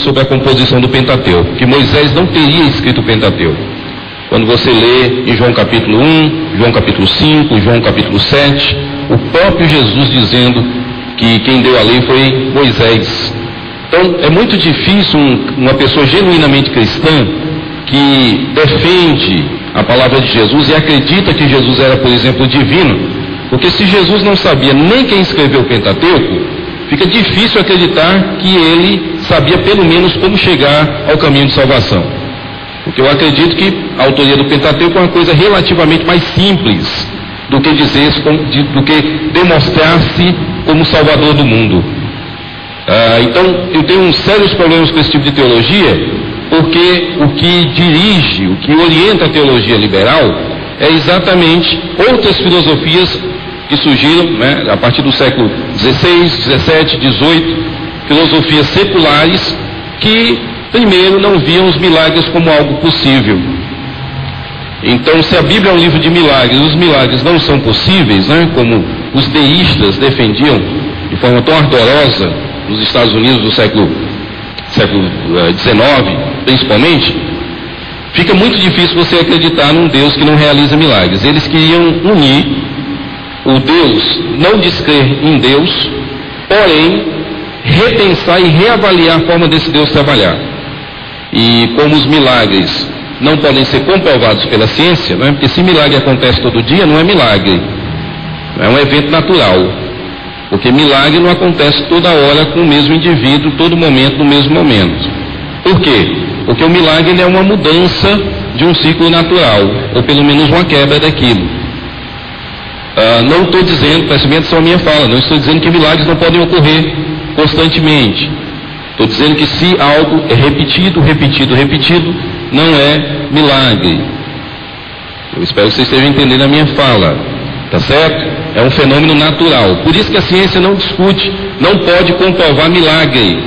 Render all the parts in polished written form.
sobre a composição do Pentateuco, que Moisés não teria escrito o Pentateuco. Quando você lê em João capítulo 1, João capítulo 5, João capítulo 7, o próprio Jesus dizendo que quem deu a lei foi Moisés. Então, é muito difícil uma pessoa genuinamente cristã que defende a palavra de Jesus e acredita que Jesus era, por exemplo, divino, porque se Jesus não sabia nem quem escreveu o Pentateuco, fica difícil acreditar que ele sabia pelo menos como chegar ao caminho de salvação. Porque eu acredito que a autoria do Pentateuco é uma coisa relativamente mais simples do que do que demonstrar-se como Salvador do mundo. Então, eu tenho uns sérios problemas com esse tipo de teologia, porque o que dirige, o que orienta a teologia liberal é exatamente outras filosofias que surgiram, né, a partir do século XVI, XVII, XVIII, filosofias seculares que, primeiro, não viam os milagres como algo possível. Então, se a Bíblia é um livro de milagres, os milagres não são possíveis, né, como os deístas defendiam de forma tão ardorosa nos Estados Unidos do século XIX, principalmente, fica muito difícil você acreditar num Deus que não realiza milagres. Eles queriam unir o Deus, não descrer em Deus, porém, repensar e reavaliar a forma desse Deus trabalhar. E como os milagres não podem ser comprovados pela ciência, né? Porque se milagre acontece todo dia, não é milagre, é um evento natural. Porque milagre não acontece toda hora com o mesmo indivíduo, todo momento, no mesmo momento. Por quê? Porque o milagre é uma mudança de um ciclo natural, ou pelo menos uma quebra daquilo. Não estou dizendo, preste atenção à minha fala, não estou dizendo que milagres não podem ocorrer constantemente. Estou dizendo que se algo é repetido, não é milagre. Eu espero que vocês estejam entendendo a minha fala, tá certo? É um fenômeno natural. Por isso que a ciência não discute, não pode comprovar milagre.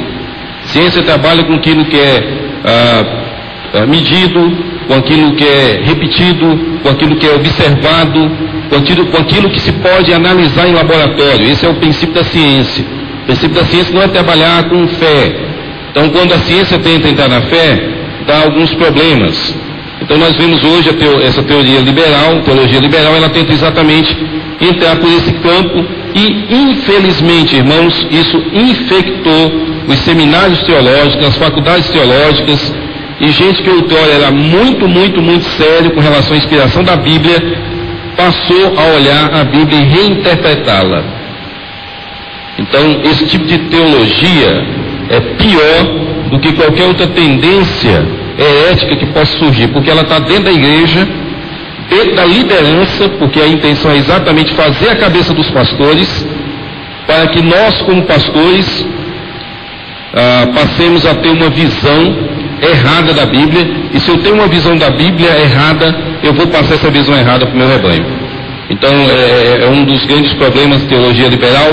A ciência trabalha com aquilo que é medido, com aquilo que é repetido, com aquilo que é observado, com aquilo que se pode analisar em laboratório. Esse é o princípio da ciência. O princípio da ciência não é trabalhar com fé. Então, quando a ciência tenta entrar na fé, dá alguns problemas. Então, nós vemos hoje essa teoria liberal, teologia liberal, ela tenta exatamente entrar por esse campo e, infelizmente, irmãos, isso infectou os seminários teológicos, as faculdades teológicas, e gente que outrora era muito sério com relação à inspiração da Bíblia, passou a olhar a Bíblia e reinterpretá-la. Então, esse tipo de teologia é pior do que qualquer outra tendência herética que possa surgir, porque ela está dentro da igreja, dentro da liderança, porque a intenção é exatamente fazer a cabeça dos pastores, para que nós, como pastores, passemos a ter uma visão errada da Bíblia, e se eu tenho uma visão da Bíblia errada, eu vou passar essa visão errada para o meu rebanho. Então, é um dos grandes problemas da teologia liberal,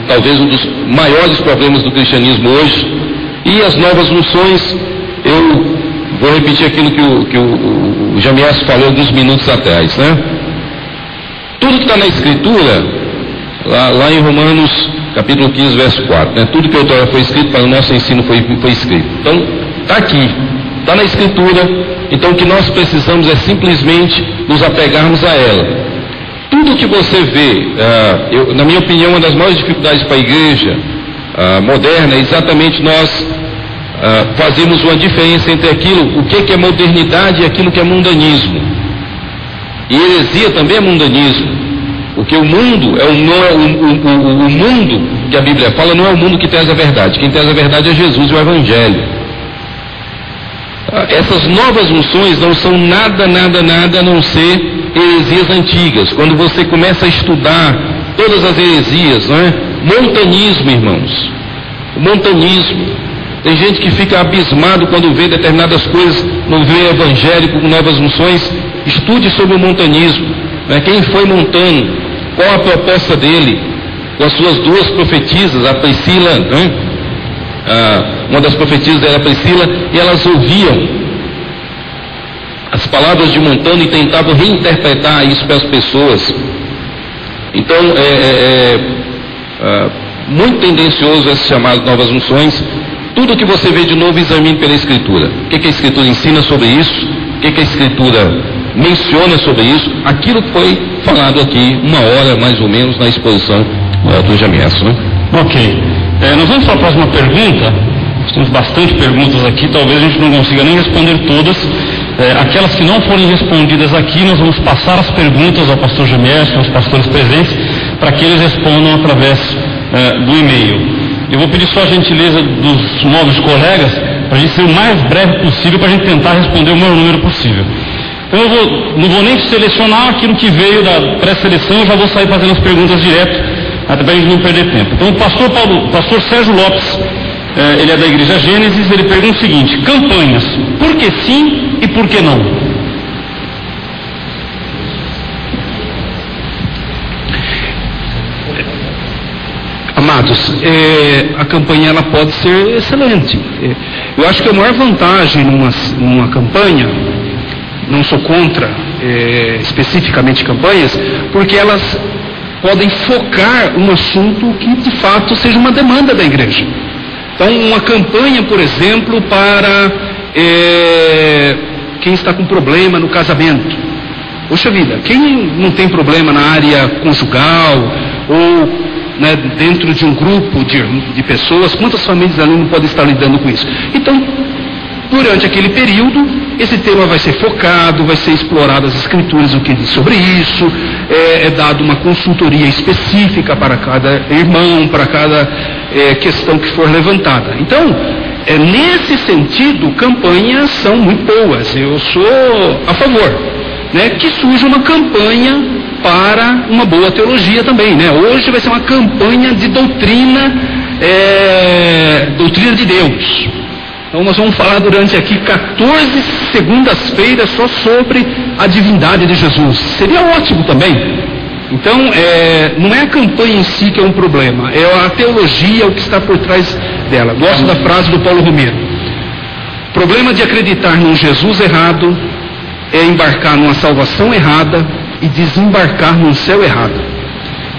talvez um dos maiores problemas do cristianismo hoje. E as novas unções, eu vou repetir aquilo que o Jamias falou alguns minutos atrás, né? Tudo que está na Escritura, lá em Romanos, capítulo 15, verso 4, né? Tudo que outrora foi escrito para o nosso ensino foi escrito. Então, está aqui, está na Escritura. Então, o que nós precisamos é simplesmente nos apegarmos a ela. Tudo que você vê, na minha opinião, uma das maiores dificuldades para a igreja moderna é exatamente nós fazemos uma diferença entre aquilo, o que é modernidade e aquilo que é mundanismo. E heresia também é mundanismo, porque o mundo o mundo que a Bíblia fala não é o mundo que traz a verdade. Quem traz a verdade é Jesus e o Evangelho. Essas novas unções não são nada a não ser heresias antigas. Quando você começa a estudar todas as heresias, não é? Montanismo, irmãos. O montanismo. Tem gente que fica abismado quando vê determinadas coisas no meio evangélico com novas unções. Estude sobre o montanismo, né? Quem foi montano, qual a proposta dele, com as suas duas profetisas, a Priscila, né? Uma das profetisas era a Priscila, e elas ouviam as palavras de Montano e tentavam reinterpretar isso para as pessoas. Então, muito tendencioso esse chamado novas unções, Tudo que você vê de novo, examine pela Escritura. O que a Escritura ensina sobre isso? O que a Escritura menciona sobre isso? Aquilo que foi falado aqui, 1 hora mais ou menos, na exposição do Jamieson, né? Ok. Nós vamos para a próxima pergunta. Nós temos bastante perguntas aqui, talvez a gente não consiga nem responder todas. Aquelas que não forem respondidas aqui, nós vamos passar as perguntas ao pastor Jamieson, aos pastores presentes, para que eles respondam através do e-mail. Eu vou pedir só a gentileza dos novos colegas, para a gente ser o mais breve possível, para a gente tentar responder o maior número possível. Então eu não vou nem selecionar aquilo que veio da pré-seleção, eu já vou sair fazendo as perguntas direto, até para a gente não perder tempo. Então o pastor Sérgio Lopes, ele é da Igreja Gênesis, ele pergunta o seguinte: campanhas, por que sim e por que não? Amados, a campanha ela pode ser excelente. Eu acho que a maior vantagem numa campanha, não sou contra especificamente campanhas, porque elas podem focar um assunto que de fato seja uma demanda da igreja. Então, uma campanha, por exemplo, para quem está com problema no casamento. Poxa vida, quem não tem problema na área conjugal ou dentro de um grupo de pessoas, quantas famílias ali não podem estar lidando com isso? Então, durante aquele período, esse tema vai ser focado, vai ser explorado as escrituras, o que diz sobre isso, é dado uma consultoria específica para cada irmão, para cada questão que for levantada. Então, nesse sentido, campanhas são muito boas, eu sou a favor, que surja uma campanha para uma boa teologia também, Hoje vai ser uma campanha de doutrina de Deus. Então nós vamos falar durante aqui 14 segundas-feiras só sobre a divindade de Jesus. Seria ótimo também. Então, não é a campanha em si que é um problema, é a teologia, o que está por trás dela. Gosto da frase do Paulo Romero: o problema de acreditar num Jesus errado é embarcar numa salvação errada e desembarcar num céu errado.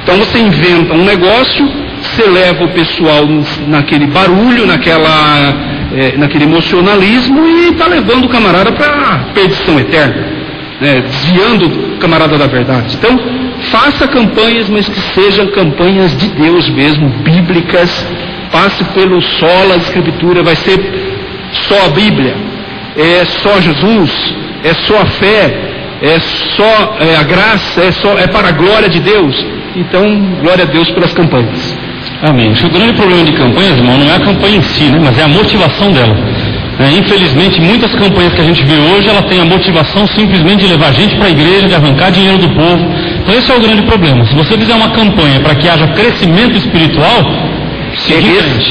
Então você inventa um negócio, você leva o pessoal naquele barulho, naquele emocionalismo, e está levando o camarada para a perdição eterna, desviando o camarada da verdade. Então, faça campanhas, mas que sejam campanhas de Deus mesmo, bíblicas. Passe pelo solo, a escritura vai ser só a Bíblia, é só Jesus, é só a fé, é só a graça, é para a glória de Deus. Então, glória a Deus pelas campanhas. Amém. O grande problema de campanhas, irmão, não é a campanha em si, mas é a motivação dela. Infelizmente, muitas campanhas que a gente vê hoje, ela tem a motivação simplesmente de levar gente para a igreja, de arrancar dinheiro do povo. Então esse é o grande problema. Se você fizer uma campanha para que haja crescimento espiritual,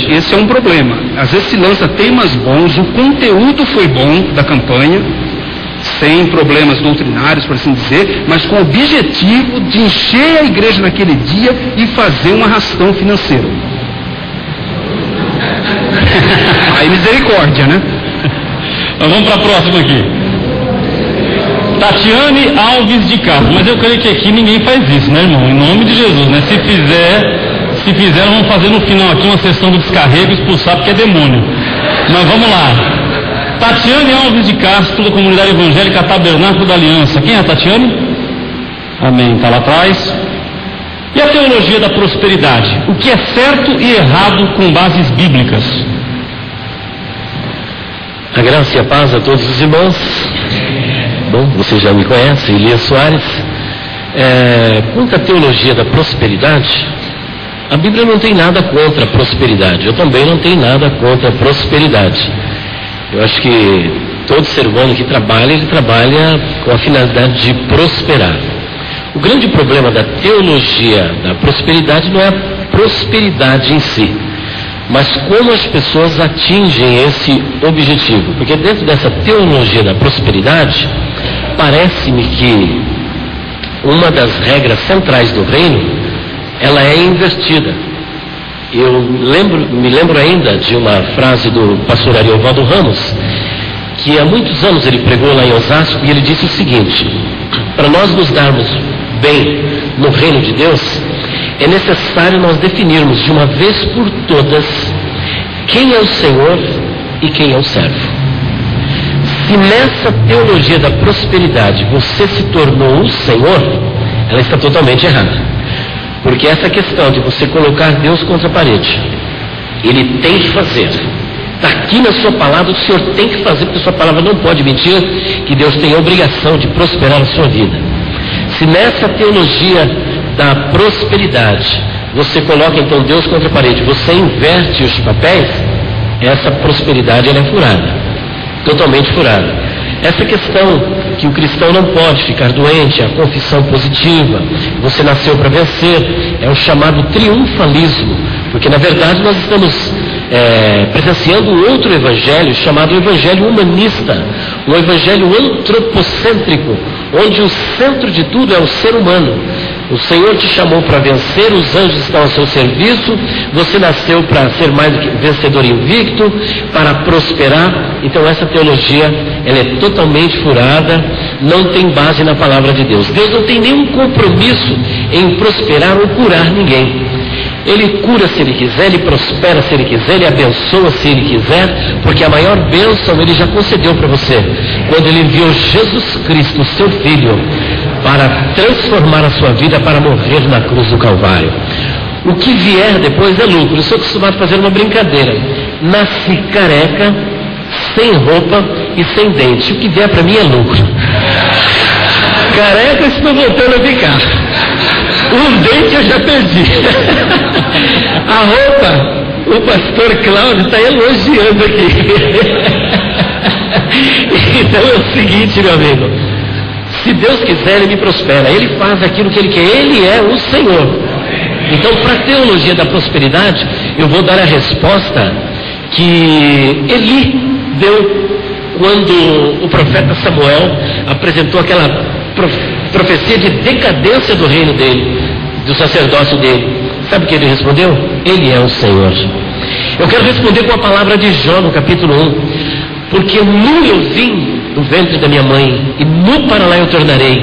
esse é um problema. Às vezes se lança temas bons, o conteúdo foi bom da campanha, sem problemas doutrinários, por assim dizer, mas com o objetivo de encher a igreja naquele dia e fazer um arrastão financeiro. Aí misericórdia, Nós vamos para a próxima aqui. Tatiane Alves de Castro. Mas eu creio que aqui ninguém faz isso, irmão? Em nome de Jesus, Se fizer, vamos fazer no final aqui uma sessão do descarrego e expulsar porque é demônio. Mas vamos lá. Tatiane Alves de Castro, da Comunidade Evangélica Tabernáculo da Aliança. Quem é a Tatiane? Amém, está lá atrás. E a teologia da prosperidade? O que é certo e errado com bases bíblicas? A graça e a paz a todos os irmãos. Bom, você já me conhece, Elias Soares. Quanto à teologia da prosperidade, a Bíblia não tem nada contra a prosperidade. Eu também não tenho nada contra a prosperidade. Eu acho que todo ser humano que trabalha, ele trabalha com a finalidade de prosperar. O grande problema da teologia da prosperidade não é a prosperidade em si, mas como as pessoas atingem esse objetivo. Porque dentro dessa teologia da prosperidade, parece-me que uma das regras centrais do reino, ela é invertida. Eu me lembro ainda de uma frase do pastor Ariovaldo Ramos, que há muitos anos ele pregou lá em Osasco, e ele disse o seguinte: para nós nos darmos bem no reino de Deus, é necessário nós definirmos de uma vez por todas quem é o Senhor e quem é o servo. Se nessa teologia da prosperidade você se tornou o Senhor, ela está totalmente errada. Porque essa questão de você colocar Deus contra a parede, Ele tem que fazer. Está aqui na sua palavra, o Senhor tem que fazer, porque a sua palavra não pode mentir, que Deus tem a obrigação de prosperar a sua vida. Se nessa teologia da prosperidade você coloca então Deus contra a parede, você inverte os papéis, essa prosperidade ela é furada, totalmente furada. Essa questão que o cristão não pode ficar doente, a confissão positiva, você nasceu para vencer, é o chamado triunfalismo, porque na verdade nós estamos presenciando um outro evangelho chamado evangelho humanista, um evangelho antropocêntrico, onde o centro de tudo é o ser humano. O Senhor te chamou para vencer, os anjos estão ao seu serviço, você nasceu para ser mais do que vencedor invicto, para prosperar. Então essa teologia, ela é totalmente furada, não tem base na palavra de Deus. Deus não tem nenhum compromisso em prosperar ou curar ninguém. Ele cura se Ele quiser, Ele prospera se Ele quiser, Ele abençoa se Ele quiser, porque a maior bênção Ele já concedeu para você, quando Ele enviou Jesus Cristo, seu Filho, para transformar a sua vida, para morrer na cruz do Calvário. O que vier depois é lucro. Eu sou acostumado a fazer uma brincadeira. Nasci careca, sem roupa e sem dente. O que vier para mim é lucro. Careca estou voltando a ficar. Um dente eu já perdi. A roupa, o pastor Cláudio está elogiando aqui. Então é o seguinte, meu amigo. Se Deus quiser, Ele me prospera. Ele faz aquilo que Ele quer. Ele é o Senhor. Então, para a teologia da prosperidade, eu vou dar a resposta que Eli deu quando o profeta Samuel apresentou aquela profecia de decadência do reino dele, do sacerdócio dele. Sabe o que ele respondeu? Ele é o Senhor. Eu quero responder com a palavra de Jó no capítulo 1. Porque nu eu vim do ventre da minha mãe, e nu para lá eu tornarei.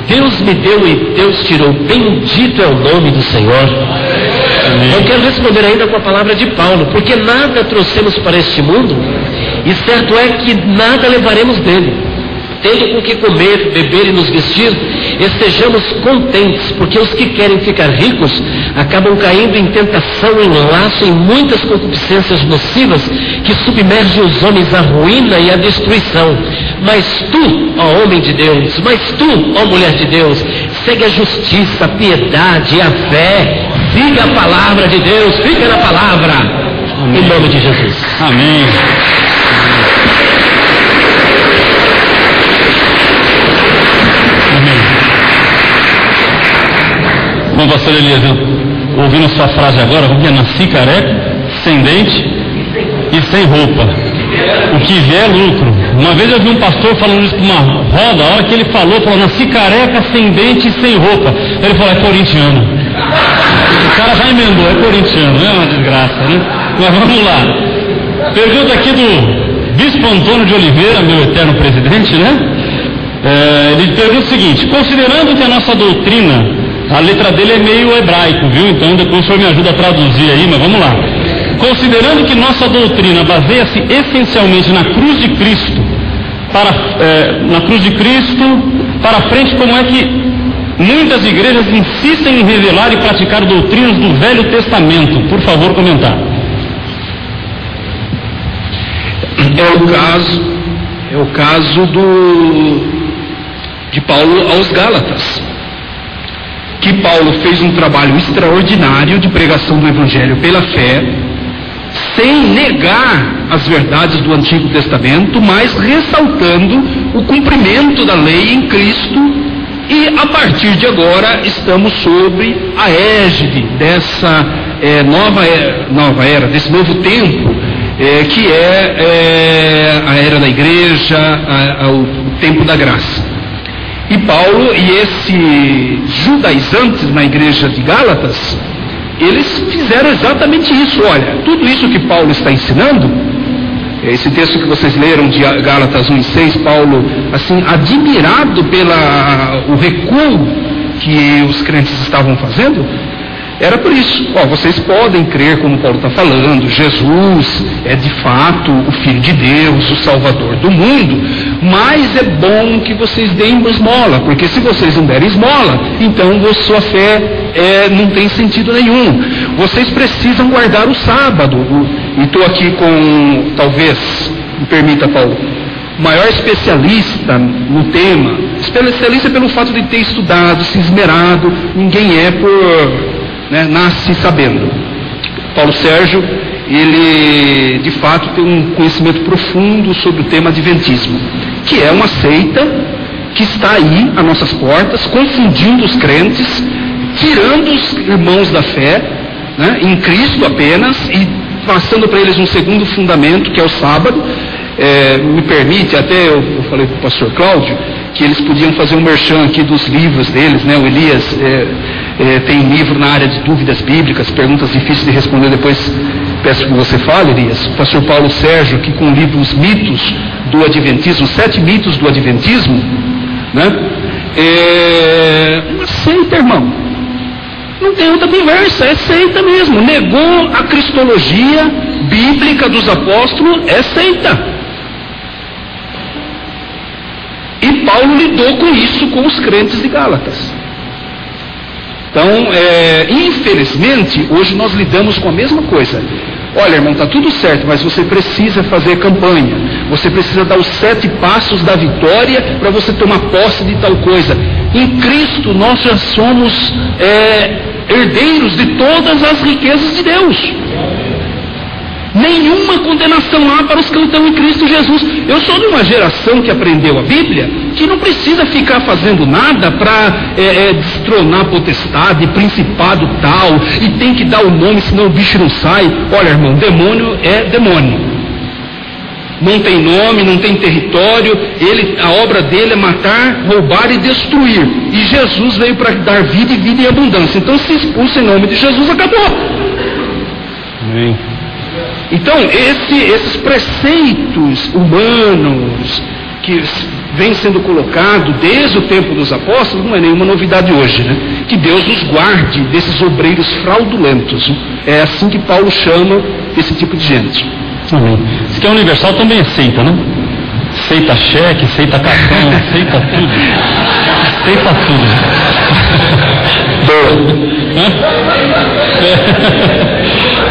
Deus me deu e Deus tirou. Bendito é o nome do Senhor. Amém. Eu quero responder ainda com a palavra de Paulo. Porque nada trouxemos para este mundo, e certo é que nada levaremos dele. Tendo com que comer, beber e nos vestir, estejamos contentes, porque os que querem ficar ricos acabam caindo em tentação, em laço, em muitas concupiscências nocivas que submergem os homens à ruína e à destruição. Mas tu, ó homem de Deus, mas tu, ó mulher de Deus, segue a justiça, a piedade e a fé, siga a palavra de Deus, fica na palavra. Amém. Em nome de Jesus. Amém. Bom, pastor Elias, ouvindo sua frase agora, como que é? Nasci careca, sem dente e sem roupa. O que vier é lucro. Uma vez eu vi um pastor falando isso para uma roda, a hora que ele falou, nasci careca, sem dente e sem roupa. Ele falou, é corintiano. O cara já emendou, é corintiano, é uma desgraça, né? Mas vamos lá. Pergunta aqui do Bispo Antônio de Oliveira, meu eterno presidente, né? Ele pergunta o seguinte: considerando que a nossa doutrina, a letra dele é meio hebraico, viu? Então depois o senhor me ajuda a traduzir aí, mas vamos lá. Considerando que nossa doutrina baseia-se essencialmente na cruz de Cristo, para frente, como é que muitas igrejas insistem em revelar e praticar doutrinas do Velho Testamento? Por favor, comentar. É o caso de Paulo aos Gálatas, que Paulo fez um trabalho extraordinário de pregação do Evangelho pela fé, sem negar as verdades do Antigo Testamento, mas ressaltando o cumprimento da lei em Cristo, e a partir de agora estamos sobre a égide dessa nova era, desse novo tempo, que é a era da igreja, o tempo da graça. E Paulo e esses judaizantes na igreja de Gálatas, eles fizeram exatamente isso. Olha, tudo isso que Paulo está ensinando, esse texto que vocês leram de Gálatas 1:6, Paulo, assim, admirado pelo recuo que os crentes estavam fazendo, era por isso. Vocês podem crer, como Paulo está falando, Jesus é de fato o Filho de Deus, o Salvador do mundo, mas é bom que vocês deem esmola, porque se vocês não derem esmola, então sua fé não tem sentido nenhum. Vocês precisam guardar o sábado. E estou aqui com, talvez, me permita, Paulo, o maior especialista no tema, especialista pelo fato de ter estudado, se esmerado, ninguém nasce sabendo. Paulo Sérgio, ele de fato tem um conhecimento profundo sobre o tema adventismo, que é uma seita que está aí às nossas portas, confundindo os crentes, tirando os irmãos da fé, em Cristo apenas, e passando para eles um segundo fundamento, que é o sábado. Me permite, até eu falei para o pastor Cláudio, que eles podiam fazer um merchan aqui dos livros deles, O Elias tem um livro na área de dúvidas bíblicas, perguntas difíceis de responder, depois peço que você fale, Elias. O pastor Paulo Sérgio, aqui com o livro Os Mitos do Adventismo, 7 mitos do Adventismo, uma seita, irmão. Não tem outra conversa, é seita mesmo. Negou a cristologia bíblica dos apóstolos, é seita. E Paulo lidou com isso com os crentes de Gálatas. Então, infelizmente, hoje nós lidamos com a mesma coisa. Olha, irmão, está tudo certo, mas você precisa fazer campanha. Você precisa dar os 7 passos da vitória para você tomar posse de tal coisa. Em Cristo nós já somos herdeiros de todas as riquezas de Deus. Nenhuma condenação há para os que estão em Cristo Jesus. Eu sou de uma geração que aprendeu a Bíblia, que não precisa ficar fazendo nada para destronar potestade, principado tal, e tem que dar o nome, senão o bicho não sai. Olha, irmão, demônio é demônio. Não tem nome, não tem território. A obra dele é matar, roubar e destruir. E Jesus veio para dar vida e vida em abundância. Então, se expulsa em nome de Jesus, acabou. Amém. Então, esses preceitos humanos que vêm sendo colocados desde o tempo dos apóstolos, não é nenhuma novidade hoje, Que Deus nos guarde desses obreiros fraudulentos. É assim que Paulo chama esse tipo de gente. Amém. Isso que é universal também é seita, né? Seita cheque, seita cartão, seita tudo. Seita tudo.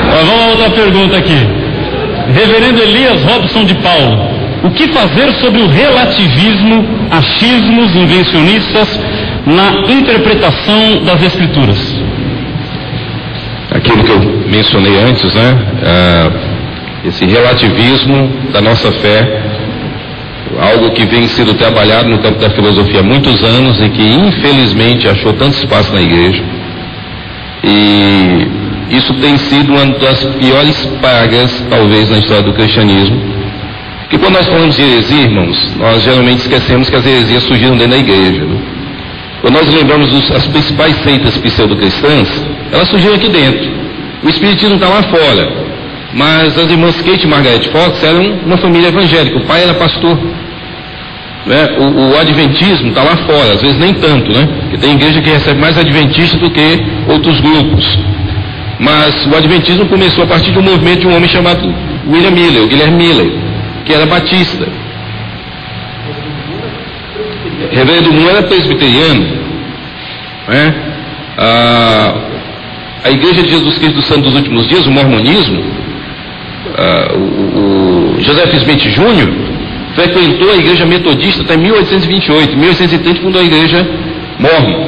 Vamos a outra pergunta aqui. Reverendo Elias Robson de Paulo, o que fazer sobre o relativismo, achismos invencionistas na interpretação das Escrituras? Aquilo que eu mencionei antes, esse relativismo da nossa fé, algo que vem sendo trabalhado no campo da filosofia há muitos anos e que infelizmente achou tanto espaço na igreja. E isso tem sido uma das piores pragas, talvez, na história do cristianismo. Porque quando nós falamos de heresia, irmãos, nós geralmente esquecemos que as heresias surgiram dentro da igreja. Quando nós lembramos das principais seitas pseudo-cristãs, elas surgiram aqui dentro. O espiritismo está lá fora. Mas as irmãs Kate e Margaret Fox eram uma família evangélica, o pai era pastor. O adventismo está lá fora, às vezes nem tanto, Porque tem igreja que recebe mais adventistas do que outros grupos. Mas o adventismo começou a partir de um movimento de um homem chamado William Miller, o Guilherme Miller, que era batista. Reverendo Moore era presbiteriano. A Igreja de Jesus Cristo dos Santos dos Últimos Dias, o mormonismo, o Joseph Smith Jr. frequentou a igreja metodista até 1828. Em 1830 fundou a igreja Mormon.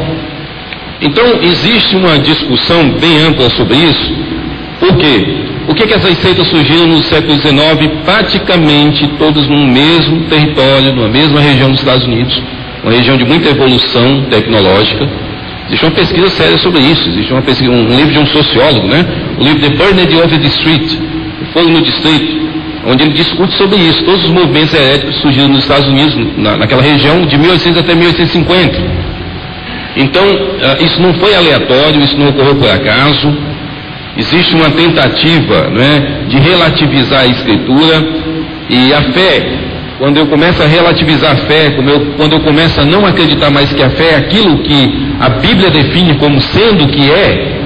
Então existe uma discussão bem ampla sobre isso. Por quê? Por que essas seitas surgiram no século XIX, praticamente todas no mesmo território, numa mesma região dos Estados Unidos, uma região de muita evolução tecnológica? Existe uma pesquisa séria sobre isso. Existe uma pesquisa, um livro de um sociólogo, o livro The Burned of the Street, o Fogo no Distrito, onde ele discute sobre isso. Todos os movimentos heréticos surgiram nos Estados Unidos, naquela região de 1800 até 1850. Então, isso não foi aleatório, isso não ocorreu por acaso. Existe uma tentativa, de relativizar a Escritura e a fé. Quando eu começo a relativizar a fé, quando eu começo a não acreditar mais que a fé é aquilo que a Bíblia define como sendo o que é,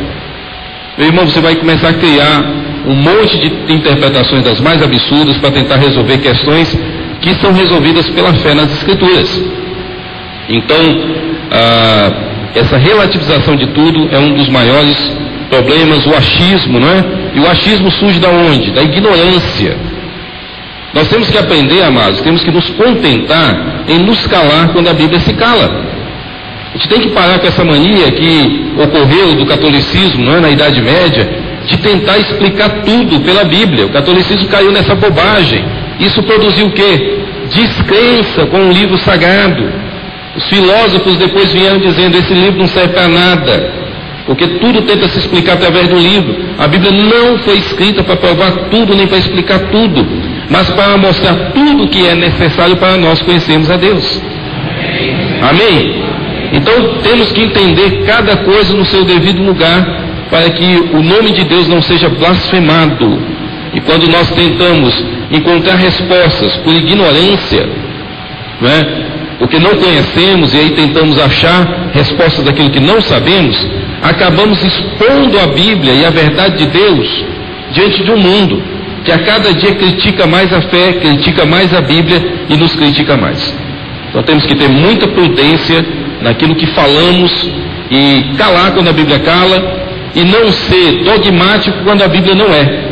meu irmão, você vai começar a criar um monte de interpretações das mais absurdas para tentar resolver questões que são resolvidas pela fé nas Escrituras. Então, essa relativização de tudo é um dos maiores problemas, o achismo, não é? E o achismo surge da onde? Da ignorância. Nós temos que aprender, amados, temos que nos contentar em nos calar quando a Bíblia se cala. A gente tem que parar com essa mania que ocorreu do catolicismo, não é, na Idade Média, de tentar explicar tudo pela Bíblia. O catolicismo caiu nessa bobagem. Isso produziu o quê? Descrença com o livro sagrado. Os filósofos depois vieram dizendo: esse livro não serve para nada, porque tudo tenta se explicar através do livro. A Bíblia não foi escrita para provar tudo, nem para explicar tudo, mas para mostrar tudo que é necessário para nós conhecermos a Deus. Amém? Então temos que entender cada coisa no seu devido lugar, para que o nome de Deus não seja blasfemado. E quando nós tentamos encontrar respostas por ignorância, não é? Porque não conhecemos, e aí tentamos achar respostas daquilo que não sabemos, acabamos expondo a Bíblia e a verdade de Deus diante de um mundo que a cada dia critica mais a fé, critica mais a Bíblia e nos critica mais. Então temos que ter muita prudência naquilo que falamos e calar quando a Bíblia cala, e não ser dogmático quando a Bíblia não é.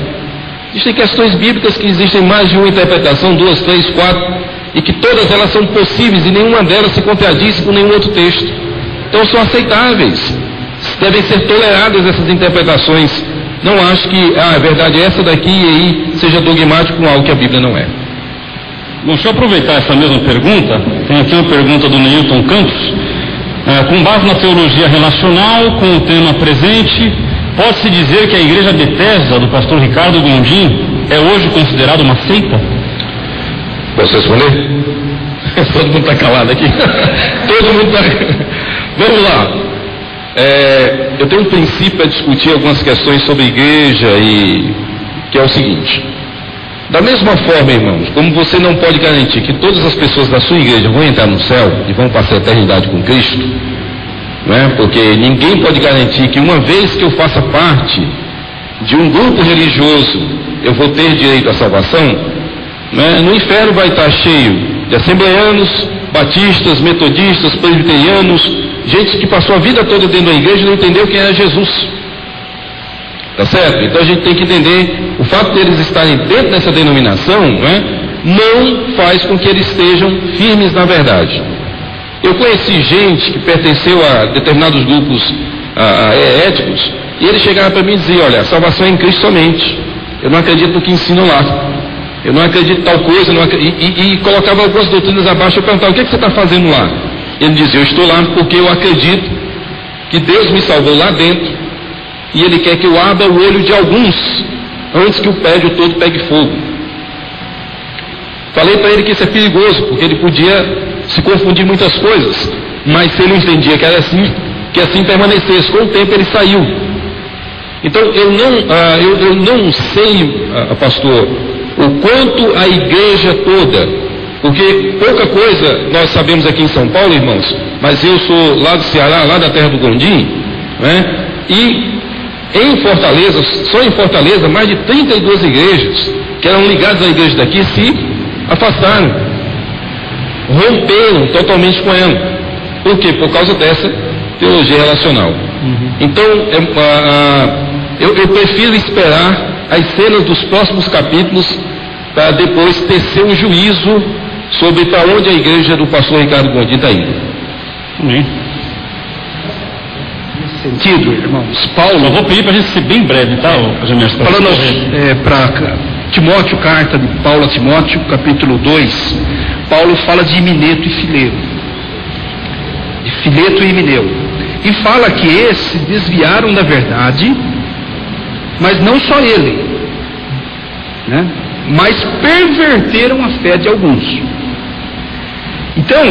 Existem questões bíblicas que existem mais de uma interpretação, 2, 3, 4, e que todas elas são possíveis e nenhuma delas se contradiz com nenhum outro texto. Então são aceitáveis, devem ser toleradas essas interpretações. Não acho que é verdade essa daqui e aí seja dogmático com algo que a Bíblia não é. Bom, deixa eu aproveitar essa mesma pergunta. Tem aqui uma pergunta do Neilton Campos. Com base na teologia relacional, com o tema presente, pode-se dizer que a igreja Bethesda do pastor Ricardo Gondim é hoje considerada uma seita? Posso responder? Todo mundo está calado aqui. Todo mundo está... Vamos lá. Eu tenho um princípio a discutir algumas questões sobre igreja, e que é o seguinte: da mesma forma, irmãos, como você não pode garantir que todas as pessoas da sua igreja vão entrar no céu e vão passar a eternidade com Cristo, não é? Porque ninguém pode garantir que uma vez que eu faça parte de um grupo religioso eu vou ter direito à salvação, não é? No inferno vai estar cheio de assembleanos, batistas, metodistas, presbiterianos, gente que passou a vida toda dentro da igreja e não entendeu quem era Jesus. Tá certo? Então a gente tem que entender, o fato de eles estarem dentro dessa denominação, não faz com que eles estejam firmes na verdade. Eu conheci gente que pertenceu a determinados grupos éticos, e eles chegaram para mim e diziam: olha, a salvação é em Cristo somente, eu não acredito no que ensinam lá, eu não acredito em tal coisa, e colocava algumas doutrinas abaixo. Eu perguntava: o que você está fazendo lá? Ele dizia: eu estou lá porque eu acredito que Deus me salvou lá dentro, e Ele quer que eu abra o olho de alguns antes que o prédio todo pegue fogo. Falei para ele que isso é perigoso, porque ele podia se confundir muitas coisas, mas se ele entendia que era assim, que assim permanecesse. Com o tempo ele saiu. Então eu não sei, pastor, o quanto a igreja toda, porque pouca coisa nós sabemos aqui em São Paulo, irmãos, mas eu sou lá do Ceará, lá da terra do Gondim, e em Fortaleza, só em Fortaleza, mais de 32 igrejas que eram ligadas à igreja daqui se afastaram, romperam totalmente com ela. Por quê? Por causa dessa teologia relacional. Então eu prefiro esperar as cenas dos próximos capítulos para depois tecer um juízo sobre para onde a igreja do pastor Ricardo Gondim está indo. Amém. Sentido, irmãos, Paulo, eu vou pedir para a gente ser bem breve, tá? Falando para Timóteo, carta de Paulo a Timóteo, capítulo 2, Paulo fala de Himeneto e Fileu, de Fileto e Himeneu, e fala que esses desviaram da verdade, mas não só ele, mas perverteram a fé de alguns. Então,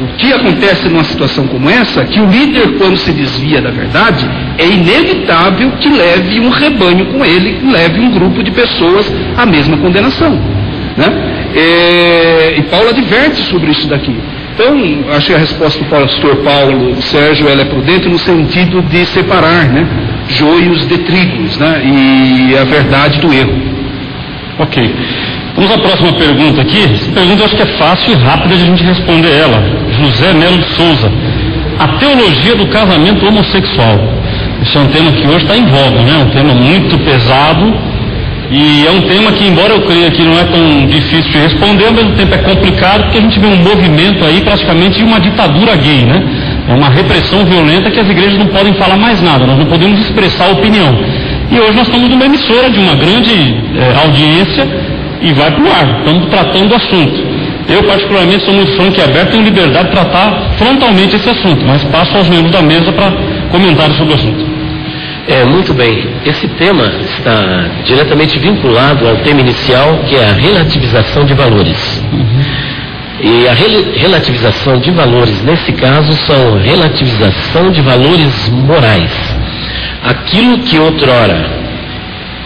o que acontece numa situação como essa, que o líder, quando se desvia da verdade, é inevitável que leve um rebanho com ele, leve um grupo de pessoas à mesma condenação, e Paulo adverte sobre isso daqui. Então, acho que a resposta do pastor Paulo Sérgio, ela é prudente no sentido de separar, joios de trigos, né? E a verdade do erro. Ok. Vamos à próxima pergunta aqui. Essa pergunta eu acho que é fácil e rápida de a gente responder ela. José Melo de Souza. A teologia do casamento homossexual. Esse é um tema que hoje está em voga, né? Um tema muito pesado e é um tema que, embora eu creia que não é tão difícil de responder, ao mesmo tempo é complicado, porque a gente vê um movimento aí praticamente de uma ditadura gay, né? É uma repressão violenta que as igrejas não podem falar mais nada, nós não podemos expressar opinião. E hoje nós estamos numa emissora de uma grande audiência e vai para o ar, estamos tratando do assunto. Eu, particularmente, sou muito franco e aberto, tenho liberdade de tratar frontalmente esse assunto, mas passo aos membros da mesa para comentários sobre o assunto. Muito bem. Esse tema está diretamente vinculado ao tema inicial, que é a relativização de valores. E a relativização de valores, nesse caso, são relativização de valores morais. Aquilo que outrora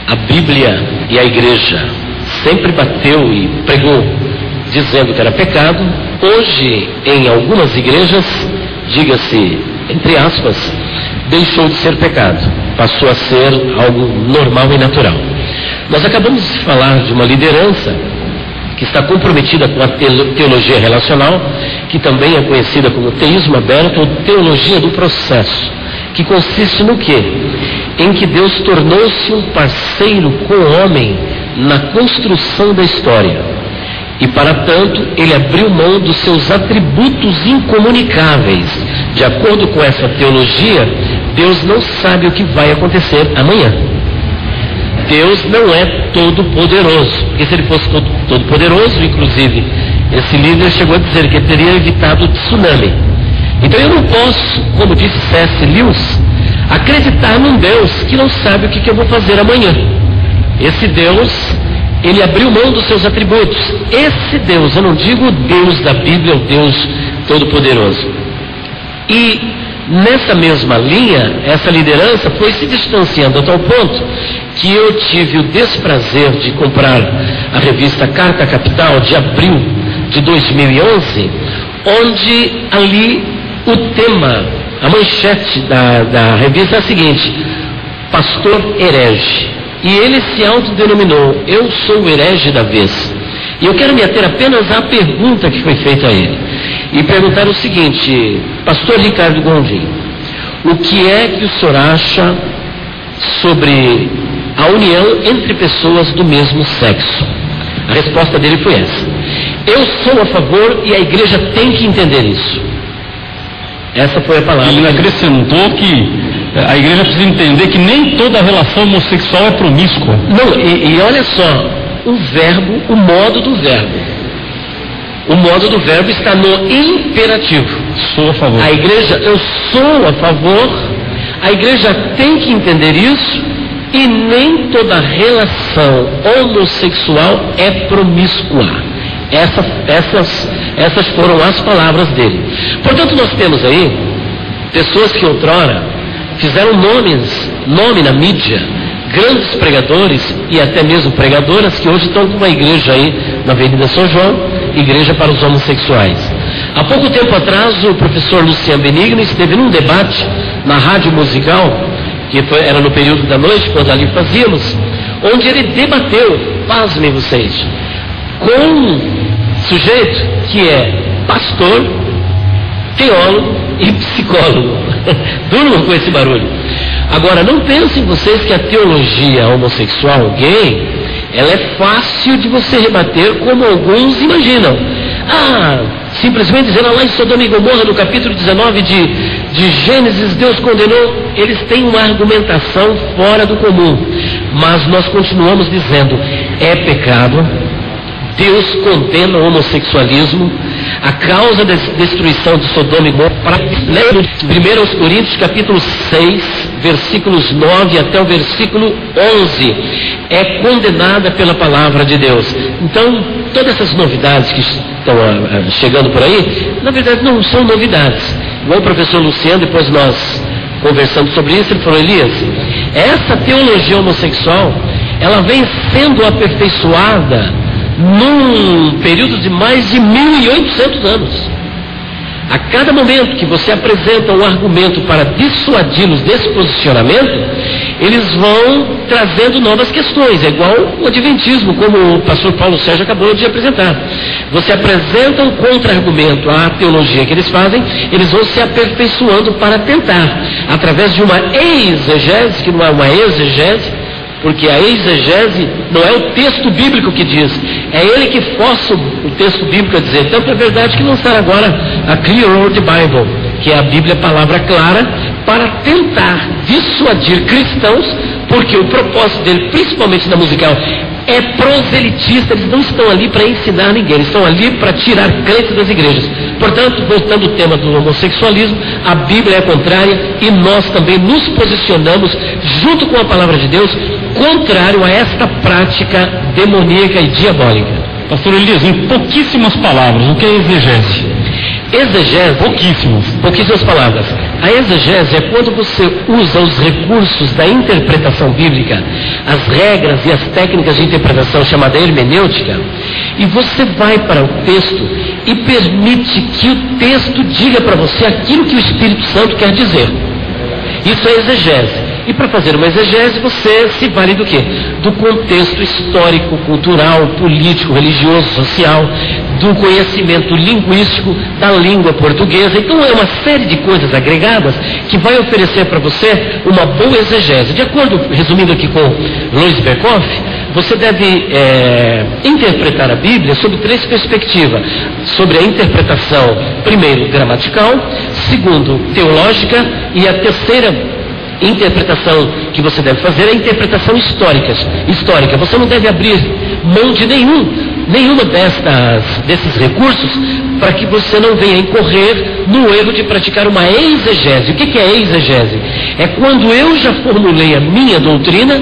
a Bíblia e a Igreja sempre bateu e pregou, dizendo que era pecado, hoje em algumas igrejas, diga-se entre aspas, deixou de ser pecado, passou a ser algo normal e natural. Nós acabamos de falar de uma liderança que está comprometida com a teologia relacional, que também é conhecida como teísmo aberto ou teologia do processo, que consiste no quê? Em que Deus tornou-se um parceiro com o homem na construção da história. E, para tanto, ele abriu mão dos seus atributos incomunicáveis. De acordo com essa teologia, Deus não sabe o que vai acontecer amanhã. Deus não é todo-poderoso, porque se ele fosse todo-poderoso, inclusive, esse líder chegou a dizer que ele teria evitado o tsunami. Então eu não posso, como disse C.S. Lewis, acreditar num Deus que não sabe o que eu vou fazer amanhã. Esse Deus, ele abriu mão dos seus atributos. Esse Deus, eu não digo o Deus da Bíblia, o Deus todo-poderoso. E nessa mesma linha, essa liderança foi se distanciando a tal ponto que eu tive o desprazer de comprar a revista Carta Capital de abril de 2011, onde ali o tema, a manchete da revista é a seguinte: Pastor Herege. E ele se autodenominou, eu sou o herege da vez. E eu quero me ater apenas à pergunta que foi feita a ele. E perguntar o seguinte: Pastor Ricardo Gondim, o que é que o senhor acha sobre a união entre pessoas do mesmo sexo? A resposta dele foi essa: eu sou a favor e a igreja tem que entender isso. Essa foi a palavra. Ele acrescentou que a igreja precisa entender que nem toda relação homossexual é promíscua. Não, e olha só, o verbo, o modo do verbo. O modo do verbo está no imperativo. Sou a favor. A igreja, eu sou a favor, a igreja tem que entender isso, e nem toda relação homossexual é promíscua. Essas foram as palavras dele. Portanto, nós temos aí pessoas que outrora fizeram nome na mídia, grandes pregadores e até mesmo pregadoras que hoje estão com uma igreja aí na Avenida São João, igreja para os homossexuais. Há pouco tempo atrás, o professor Luciano Benigno esteve num debate na rádio musical, que era no período da noite, quando ali fazíamos, onde ele debateu, pasmem vocês, com um sujeito que é pastor, teólogo e psicólogo. Durmam com esse barulho. Agora, não pensem vocês que a teologia homossexual gay, ela é fácil de você rebater como alguns imaginam. Simplesmente dizendo lá em Sodoma e Gomorra, no capítulo 19 de Gênesis, Deus condenou. Eles têm uma argumentação fora do comum, mas nós continuamos dizendo, é pecado. Deus condena o homossexualismo. A causa da destruição de Sodoma e Gomorra, 1 Coríntios capítulo 6, versículos 9 até o versículo 11, é condenada pela palavra de Deus. Então, todas essas novidades que estão chegando por aí, na verdade não são novidades. Igual o professor Luciano, depois nós conversando sobre isso, ele falou: Elias, essa teologia homossexual, ela vem sendo aperfeiçoada num período de mais de 1.800 anos. A cada momento que você apresenta um argumento para dissuadi-los desse posicionamento, eles vão trazendo novas questões. É igual o adventismo, como o pastor Paulo Sérgio acabou de apresentar. Você apresenta um contra-argumento à teologia que eles fazem, eles vão se aperfeiçoando para tentar, através de uma exegese, que não é uma exegese, porque a exegese não é o texto bíblico que diz, é ele que força o texto bíblico a dizer. Tanto é verdade que lançaram agora a Clear Word Bible, que é a Bíblia palavra clara, para tentar dissuadir cristãos, porque o propósito dele, principalmente na musical, é proselitista. Eles não estão ali para ensinar ninguém, eles estão ali para tirar crentes das igrejas. Portanto, voltando ao tema do homossexualismo, a Bíblia é contrária e nós também nos posicionamos, junto com a palavra de Deus, contrário a esta prática demoníaca e diabólica. Pastor Elias, em pouquíssimas palavras, o que é exegese? Exegese, pouquíssimas palavras. A exegese é quando você usa os recursos da interpretação bíblica, as regras e as técnicas de interpretação chamada hermenêutica, e você vai para o texto e permite que o texto diga para você aquilo que o Espírito Santo quer dizer. Isso é exegese. E para fazer uma exegese, você se vale do quê? Do contexto histórico, cultural, político, religioso, social, do conhecimento linguístico da língua portuguesa. Então é uma série de coisas agregadas que vai oferecer para você uma boa exegese. De acordo, resumindo aqui com Louis Berkhoff, você deve interpretar a Bíblia sob 3 perspectivas. Sobre a interpretação, primeiro, gramatical, segundo, teológica, e a terceira interpretação que você deve fazer é a interpretação histórica. Você não deve abrir mão de nenhuma desses recursos para que você não venha incorrer no erro de praticar uma exegese. O que é exegese? É quando eu já formulei a minha doutrina,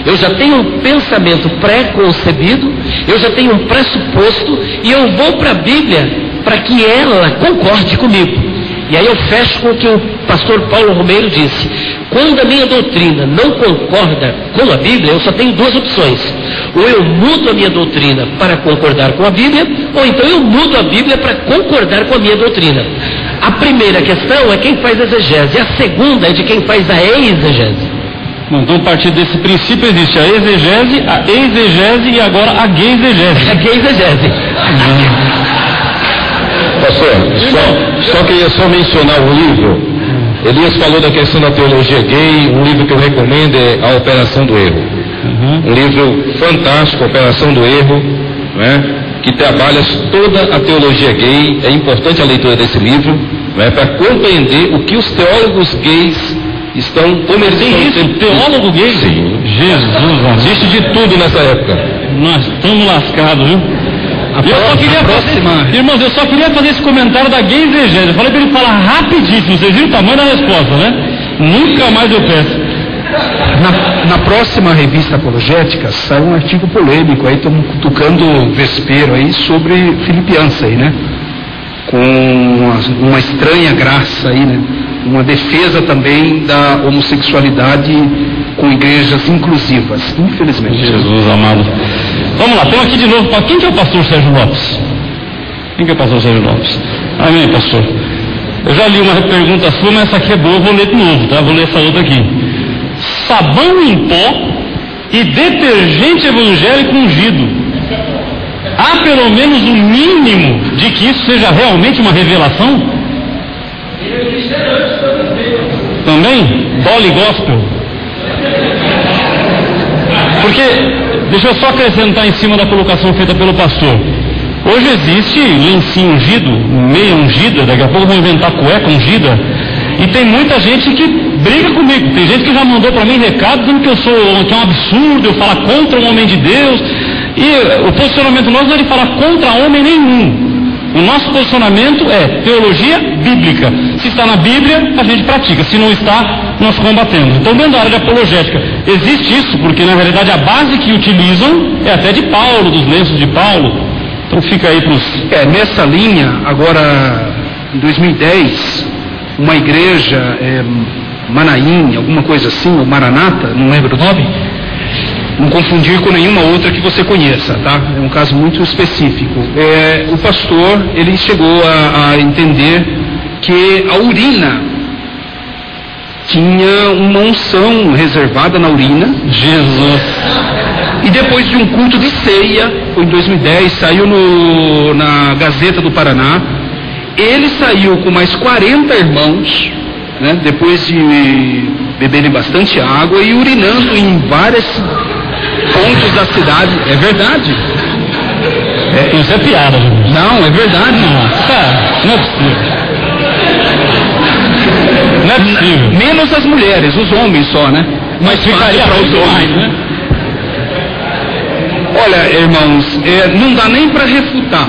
eu já tenho um pensamento pré-concebido, eu já tenho um pressuposto e eu vou para a Bíblia para que ela concorde comigo. E aí eu fecho com o que o pastor Paulo Romeiro disse. Quando a minha doutrina não concorda com a Bíblia, eu só tenho 2 opções. Ou eu mudo a minha doutrina para concordar com a Bíblia, ou então eu mudo a Bíblia para concordar com a minha doutrina. A primeira questão é quem faz a exegese, a segunda é de quem faz a exegese. Bom, então a partir desse princípio existe a exegese e agora a gay-exegese. A gay-exegese. Pastor, só queria mencionar um livro. Elias falou da questão da teologia gay. Um livro que eu recomendo é A Operação do Erro. Um livro fantástico, Operação do Erro, né, que trabalha toda a teologia gay. É importante a leitura desse livro, né, para compreender o que os teólogos gays estão comerciando. Teólogo gay? Sim. Jesus, existe de tudo nessa época. Nós estamos lascados, viu? Irmãos, eu só queria fazer esse comentário da gay exegese. Eu falei para ele falar rapidíssimo. Vocês viram o tamanho da resposta, né? Nunca mais eu peço. Na próxima revista apologética sai um artigo polêmico aí, estamos cutucando vespeiro aí sobre filipiança aí, né? Com uma estranha graça aí, né? Uma defesa também da homossexualidade com igrejas inclusivas, infelizmente. Jesus amado. Vamos lá, temos aqui de novo. Quem que é o pastor Sérgio Lopes? Quem que é o pastor Sérgio Lopes? Amém, pastor. Eu já li uma pergunta sua, mas essa aqui é boa, eu vou ler de novo, tá? Vou ler essa outra aqui. Sabão em pó e detergente evangélico ungido. Há pelo menos o mínimo de que isso seja realmente uma revelação? Também? Dolly Gospel. Porque, deixa eu só acrescentar em cima da colocação feita pelo pastor. Hoje existe lencinho ungido, meia ungida, daqui a pouco vão inventar cueca ungida. E tem muita gente que briga comigo. Tem gente que já mandou para mim recado dizendo que é um absurdo eu falar contra um homem de Deus. E o posicionamento nosso não é de falar contra homem nenhum. O nosso posicionamento é teologia bíblica. Se está na Bíblia, a gente pratica. Se não está, nós combatemos. Então, dentro da área de apologética, existe isso, porque na realidade a base que utilizam é até de Paulo, dos lenços de Paulo. Então fica aí para os... Nessa linha, agora, em 2010, uma igreja, Manaim, alguma coisa assim, ou Maranata, não lembro o nome, não confundir com nenhuma outra que você conheça, tá? É um caso muito específico. O pastor, ele chegou a entender que a urina tinha uma unção reservada na urina. Jesus. E depois de um culto de ceia, foi em 2010, saiu na Gazeta do Paraná, ele saiu com mais 40 irmãos, né, depois de beberem bastante água e urinando em vários pontos da cidade. É verdade. Isso é piada, Jesus. Não, é verdade. Cara, não é possível. Não é possível. Menos as mulheres, os homens só, né? Mas ficaria para os homens, né? Olha, irmãos, não dá nem para refutar,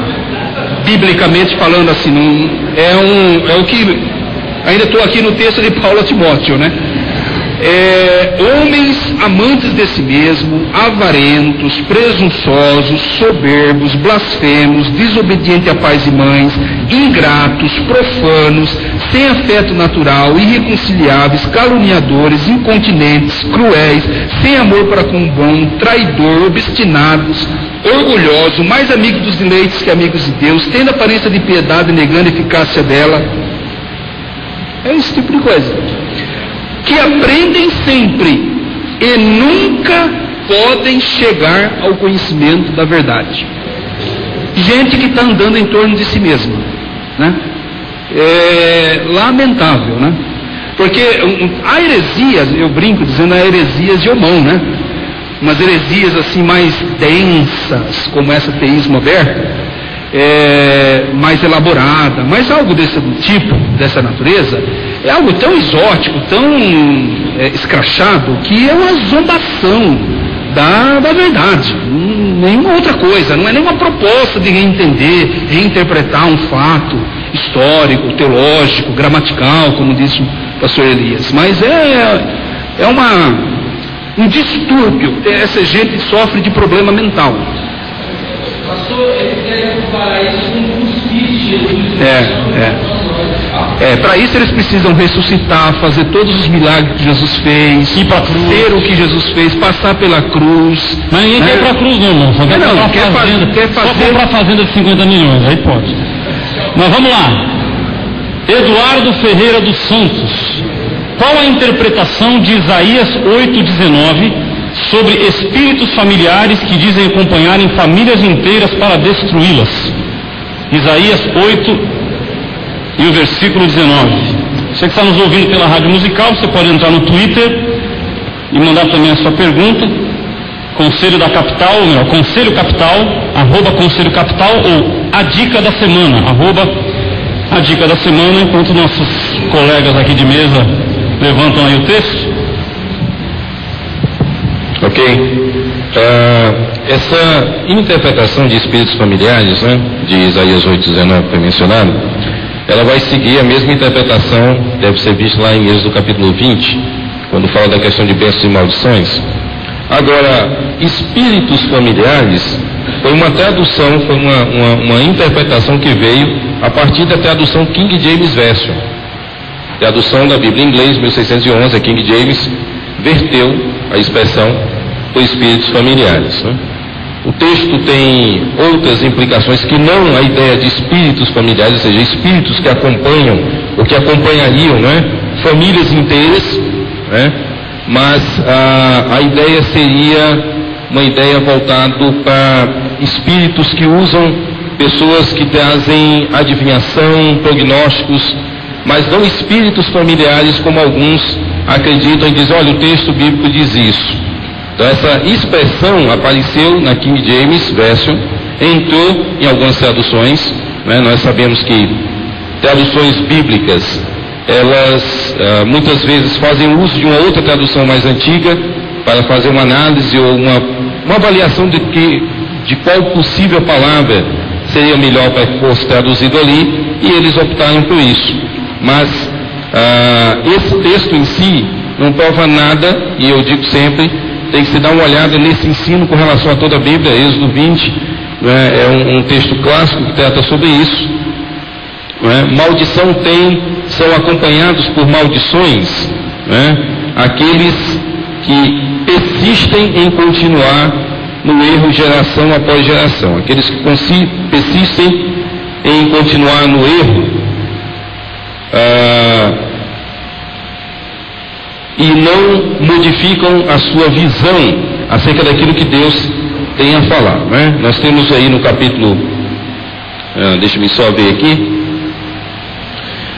biblicamente falando assim, não, é o que, ainda estou aqui no texto de Paulo a Timóteo, né? Homens amantes de si mesmo, avarentos, presunçosos, soberbos, blasfemos, desobedientes a pais e mães, ingratos, profanos, sem afeto natural, irreconciliáveis, caluniadores, incontinentes, cruéis, sem amor para com o bom, traidor, obstinados, orgulhosos, mais amigos dos eleitos que amigos de Deus, tendo aparência de piedade, negando a eficácia dela. É esse tipo de coisa. Que aprendem sempre e nunca podem chegar ao conhecimento da verdade. Gente que está andando em torno de si mesma, né? É lamentável, né? Porque há heresias, eu brinco dizendo, há heresias de homão, né? Umas heresias assim mais densas, como essa teísmo aberto, mais elaborada, mas algo desse tipo, dessa natureza, é algo tão exótico, tão escrachado, que é uma zombação da verdade, nenhuma outra coisa, não é nenhuma proposta de reentender, reinterpretar um fato histórico, teológico, gramatical, como disse o pastor Elias, mas é um distúrbio. Essa gente sofre de problema mental. Pastor, eles querem comparar isso com cuspir de Jesus. Para isso eles precisam ressuscitar, fazer todos os milagres que Jesus fez, ir para a cruz, ser o que Jesus fez, passar pela cruz. Mas ninguém quer ir para a cruz, não. Só quer comprar fazenda de 50 milhões, aí pode. Mas vamos lá. Eduardo Ferreira dos Santos. Qual a interpretação de Isaías 8,19 sobre espíritos familiares que dizem acompanharem famílias inteiras para destruí-las? Isaías 8 e o versículo 19. Você que está nos ouvindo pela rádio musical, você pode entrar no Twitter e mandar também a sua pergunta. Conselho da Capital, ou melhor, Conselho Capital, @Conselho Capital, ou a dica da semana, a dica da semana, enquanto nossos colegas aqui de mesa levantam aí o texto. Ok. Essa interpretação de espíritos familiares, né, de Isaías 8,19 que foi mencionado, ela vai seguir a mesma interpretação, deve ser vista lá em Êxodo capítulo 20, quando fala da questão de bênçãos e maldições. Agora, espíritos familiares foi uma tradução, foi uma interpretação que veio a partir da tradução King James Version. Tradução da Bíblia em inglês, 1611, a King James verteu a expressão por espíritos familiares, né? O texto tem outras implicações que não a ideia de espíritos familiares, ou seja, espíritos que acompanham, ou que acompanhariam, né, famílias inteiras, né? Mas a ideia seria uma ideia voltada para espíritos que usam pessoas que trazem adivinhação, prognósticos, mas não espíritos familiares como alguns acreditam e dizem, olha, o texto bíblico diz isso. Então essa expressão apareceu na King James Version, entrou em algumas traduções, né? Nós sabemos que traduções bíblicas, elas muitas vezes fazem uso de uma outra tradução mais antiga para fazer uma análise ou uma avaliação de qual possível palavra seria melhor para que fosse traduzido ali, e eles optaram por isso. Mas esse texto em si não prova nada, e eu digo sempre, tem que se dar uma olhada nesse ensino com relação a toda a Bíblia. Êxodo 20, né, é um texto clássico que trata sobre isso. Né? Maldição são acompanhados por maldições, né, aqueles que persistem em continuar no erro geração após geração. Aqueles que persistem em continuar no erro, e não modificam a sua visão acerca daquilo que Deus tem a falar, né? Nós temos aí no capítulo, deixa-me só ver aqui: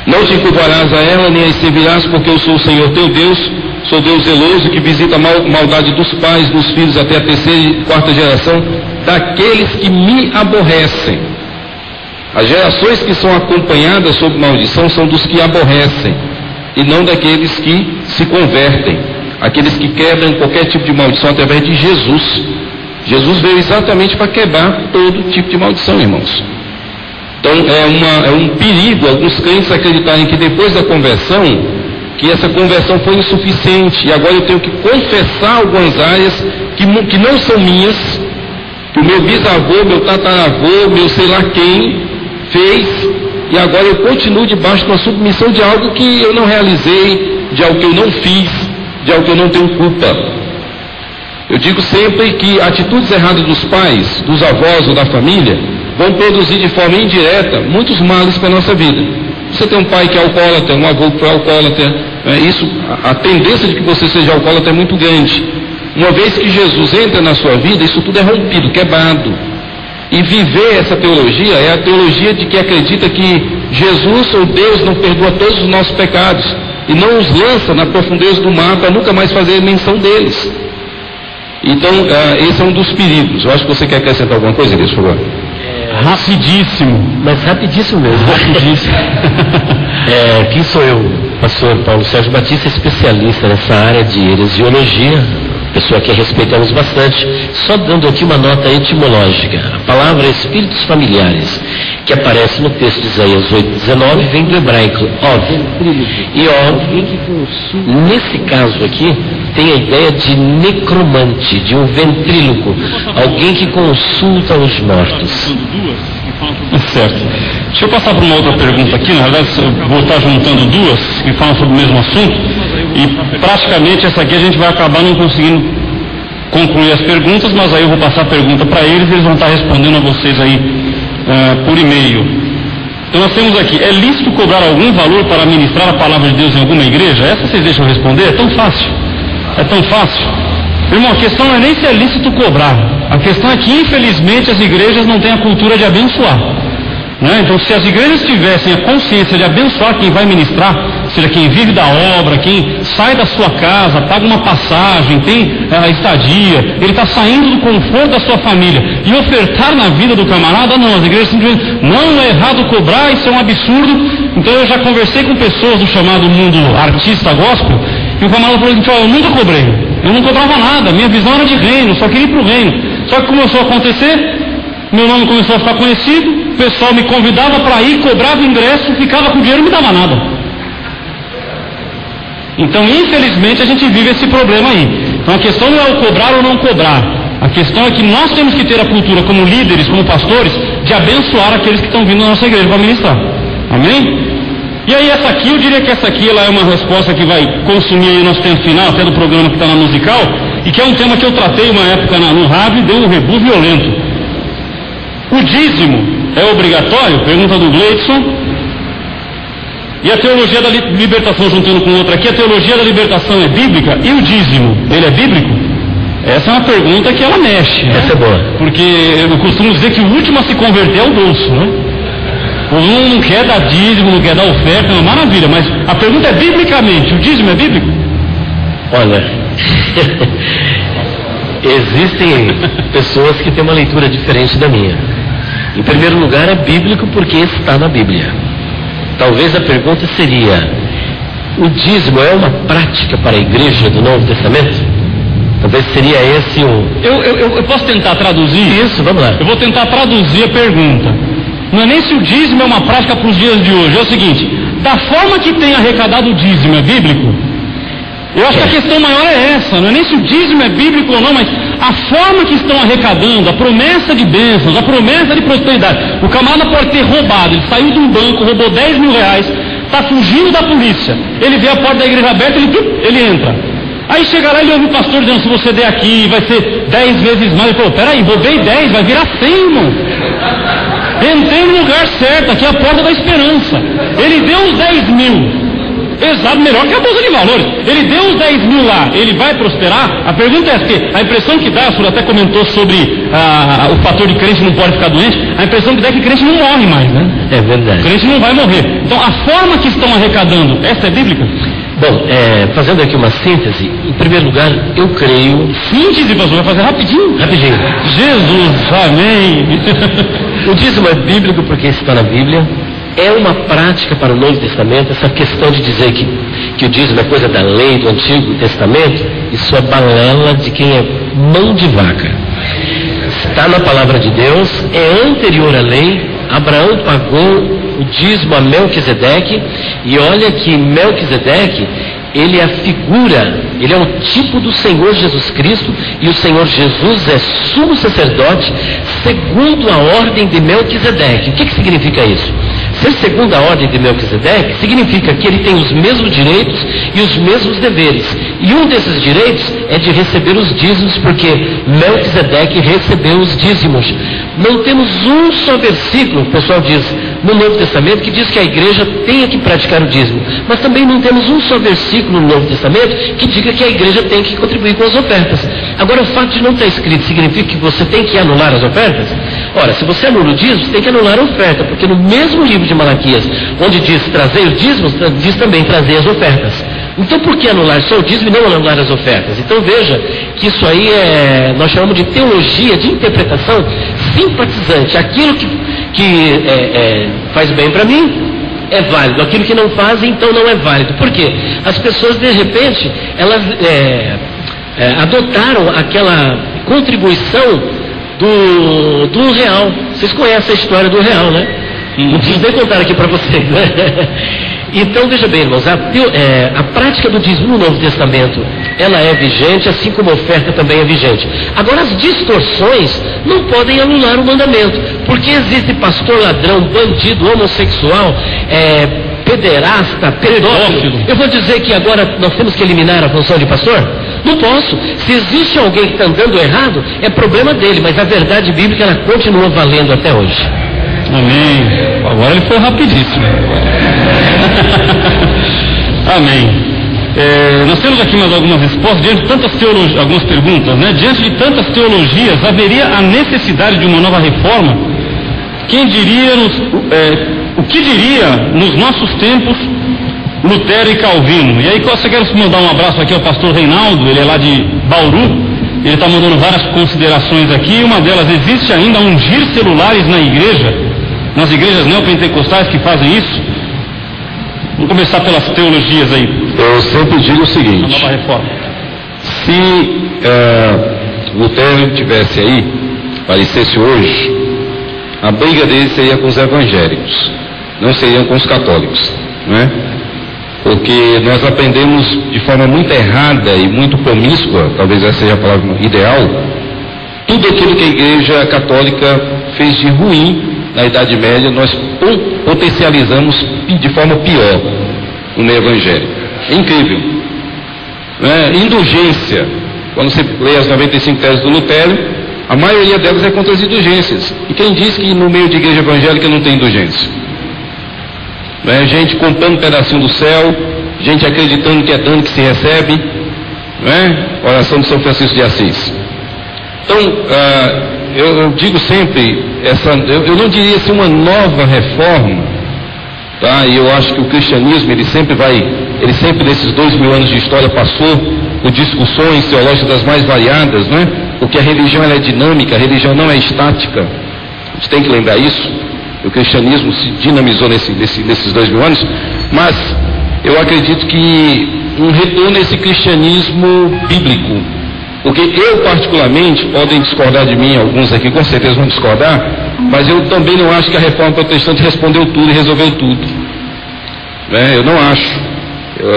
não te encurvarás a ela, nem as servirás, porque eu sou o Senhor teu Deus, sou Deus zeloso, que visita a maldade dos pais, dos filhos, até a terceira e quarta geração, daqueles que me aborrecem. As gerações que são acompanhadas sob maldição são dos que aborrecem, e não daqueles que se convertem, aqueles que quebram qualquer tipo de maldição através de Jesus. Jesus veio exatamente para quebrar todo tipo de maldição, irmãos. Então é um perigo alguns crentes acreditarem que depois da conversão, que essa conversão foi insuficiente, e agora eu tenho que confessar algumas áreas que não são minhas, que o meu bisavô, meu tataravô, meu sei lá quem fez, e agora eu continuo debaixo de uma submissão de algo que eu não realizei, de algo que eu não fiz, de algo que eu não tenho culpa. Eu digo sempre que atitudes erradas dos pais, dos avós ou da família vão produzir de forma indireta muitos males para a nossa vida. Você tem um pai que é alcoólatra, um avô que foi alcoólatra, a tendência de que você seja alcoólatra é muito grande. Uma vez que Jesus entra na sua vida, isso tudo é rompido, quebrado. E viver essa teologia é a teologia de que acredita que Jesus ou Deus não perdoa todos os nossos pecados e não os lança na profundeza do mar para nunca mais fazer menção deles. Então, esse é um dos perigos. Eu acho que você quer acrescentar alguma coisa, Elias, por favor? Rapidíssimo, mas rapidíssimo mesmo. Rapidíssimo. Quem sou eu? Pastor Paulo Sérgio Batista, especialista nessa área de heresiologia, pessoa que respeitamos bastante. Só dando aqui uma nota etimológica: a palavra espíritos familiares, que aparece no texto de Isaías 8:19, vem do hebraico Ov. E Ov, nesse caso aqui, tem a ideia de necromante, de um ventríloco, alguém que consulta os mortos. Certo. Deixa eu passar para uma outra pergunta aqui. Na verdade, eu vou estar juntando duas que falam sobre o mesmo assunto, e praticamente essa aqui a gente vai acabar não conseguindo concluir as perguntas, mas aí eu vou passar a pergunta para eles e eles vão estar respondendo a vocês aí por e-mail. Então nós temos aqui: é lícito cobrar algum valor para ministrar a palavra de Deus em alguma igreja? Essa vocês deixam responder? É tão fácil. É tão fácil. Irmão, a questão não é nem se é lícito cobrar. A questão é que, infelizmente, as igrejas não têm a cultura de abençoar, né? Então, se as igrejas tivessem a consciência de abençoar quem vai ministrar, seja quem vive da obra, quem sai da sua casa, paga uma passagem, tem a estadia, ele está saindo do conforto da sua família, e ofertar na vida do camarada, não. As igrejas simplesmente: não é errado cobrar, isso é um absurdo. Então, eu já conversei com pessoas do chamado mundo artista gospel, e o camarada falou assim: eu nunca cobrei, eu não cobrava nada, minha visão era de reino, só queria ir para o reino. Só que começou a acontecer, meu nome começou a ficar conhecido, o pessoal me convidava para ir, cobrava ingresso, ficava com dinheiro e não me dava nada. Então, infelizmente, a gente vive esse problema aí. Então, a questão não é o cobrar ou não cobrar. A questão é que nós temos que ter a cultura, como líderes, como pastores, de abençoar aqueles que estão vindo na nossa igreja para ministrar. Amém? E aí, essa aqui, eu diria que essa aqui ela é uma resposta que vai consumir aí o nosso tempo final, até do programa que está na musical, e que é um tema que eu tratei uma época no rádio e deu um rebu violento. O dízimo é obrigatório? Pergunta do Gleidson. E a teologia da libertação, juntando com outra aqui, a teologia da libertação é bíblica? E o dízimo, ele é bíblico? Essa é uma pergunta que ela mexe, né? Essa é boa. Porque eu costumo dizer que o último a se converter é o bolso, né? Um não quer dar dízimo, não quer dar oferta, é uma maravilha, mas a pergunta é: biblicamente, o dízimo é bíblico? Olha, existem pessoas que têm uma leitura diferente da minha. Em primeiro lugar, é bíblico porque está na Bíblia. Talvez a pergunta seria: o dízimo é uma prática para a igreja do Novo Testamento? Talvez seria esse o... Eu posso tentar traduzir? Isso, vamos lá. Eu vou tentar traduzir a pergunta. Não é nem se o dízimo é uma prática para os dias de hoje. É o seguinte: da forma que tem arrecadado o dízimo, é bíblico? Eu acho que a questão maior é essa. Não é nem se o dízimo é bíblico ou não, mas a forma que estão arrecadando, a promessa de bênçãos, a promessa de prosperidade. O camarada pode ter roubado, ele saiu de um banco, roubou 10 mil reais, está fugindo da polícia. Ele vê a porta da igreja aberta, ele entra. Aí chega lá e ele ouve o pastor dizendo: se você der aqui, vai ser 10 vezes mais. Ele falou: peraí, roubei 10, vai virar 100, irmão. Entrei no lugar certo, aqui é a porta da esperança. Ele deu os 10 mil. Exato, melhor que a bolsa de valores. Ele deu os 10 mil lá, ele vai prosperar? A pergunta é porque a impressão que dá, o senhor até comentou sobre o fator de crente não pode ficar doente, a impressão que dá é que crente não morre mais, né? É verdade. O crente não vai morrer. Então a forma que estão arrecadando, essa é bíblica? Bom, fazendo aqui uma síntese, em primeiro lugar, eu creio... Síntese, pastor, vai fazer rapidinho? Rapidinho. Jesus, amém. O dízimo é bíblico porque está na Bíblia. É uma prática para o Novo Testamento. Essa questão de dizer que o dízimo é coisa da lei do Antigo Testamento, isso é balela de quem é mão de vaca. Está na palavra de Deus, é anterior à lei. Abraão pagou o dízimo a Melquisedeque, e olha que Melquisedeque, ele é a figura, ele é o tipo do Senhor Jesus Cristo, e o Senhor Jesus é sumo sacerdote segundo a ordem de Melquisedeque. O que significa isso? Ser segundo a ordem de Melquisedeque significa que ele tem os mesmos direitos e os mesmos deveres. E um desses direitos é de receber os dízimos, porque Melquisedeque recebeu os dízimos. Não temos um só versículo, o pessoal diz, no Novo Testamento, que diz que a igreja tenha que praticar o dízimo. Mas também não temos um só versículo no Novo Testamento que diga que a igreja tem que contribuir com as ofertas. Agora, o fato de não estar escrito significa que você tem que anular as ofertas? Ora, se você anula o dízimo, você tem que anular a oferta, porque no mesmo livro de Malaquias, onde diz trazer os dízimos, diz também trazer as ofertas. Então, por que anular só o dízimo e não anular as ofertas? Então, veja que isso aí nós chamamos de teologia de interpretação simpatizante. Aquilo que faz bem para mim é válido, aquilo que não faz, então não é válido. Por quê? As pessoas, de repente, elas adotaram aquela contribuição do real. Vocês conhecem a história do real, né? Não preciso nem contar aqui para vocês, né? Então, veja bem, irmãos, a prática do dízimo no Novo Testamento, ela é vigente, assim como a oferta também é vigente. Agora, as distorções não podem anular o mandamento, porque existe pastor ladrão, bandido, homossexual, pederasta, pedófilo. Eu vou dizer que agora nós temos que eliminar a função de pastor? Não posso. Se existe alguém que está andando errado, é problema dele, mas a verdade bíblica, ela continua valendo até hoje. Amém. Agora ele foi rapidíssimo. Amém. Nós temos aqui mais algumas respostas, diante de tantas teologias, algumas perguntas, né? Diante de tantas teologias, haveria a necessidade de uma nova reforma? Quem diria, o que diria nos nossos tempos Lutero e Calvino? E aí, eu quero mandar um abraço aqui ao pastor Reinaldo, ele é lá de Bauru. Ele está mandando várias considerações aqui. Uma delas: existe ainda ungir celulares na igreja, nas igrejas neopentecostais que fazem isso? Vamos começar pelas teologias aí. Eu sempre digo o seguinte: a nova reforma. Se Lutero tivesse aí, aparecesse hoje, a briga dele seria com os evangélicos, não seriam com os católicos, não é? Porque nós aprendemos de forma muito errada e muito promíscua, talvez essa seja a palavra ideal, tudo aquilo que a Igreja Católica fez de ruim na Idade Média, nós potencializamos de forma pior no meio evangélico. É incrível. Indulgência. Quando você lê as 95 teses do Lutero, a maioria delas é contra as indulgências. E quem diz que no meio de igreja evangélica não tem indulgência? Gente comprando um pedacinho do céu, gente acreditando que é dano que se recebe, oração de São Francisco de Assis. Então, eu digo sempre, eu não diria assim uma nova reforma, tá? E eu acho que o cristianismo, ele sempre nesses 2000 anos de história passou por discussões teológicas das mais variadas, né? Porque a religião, ela é dinâmica, a religião não é estática. A gente tem que lembrar isso. O cristianismo se dinamizou nesses 2000 anos, mas eu acredito que um retorno a esse cristianismo bíblico, porque eu particularmente, podem discordar de mim, alguns aqui com certeza vão discordar, mas eu também não acho que a reforma protestante respondeu tudo e resolveu tudo. Eu não acho.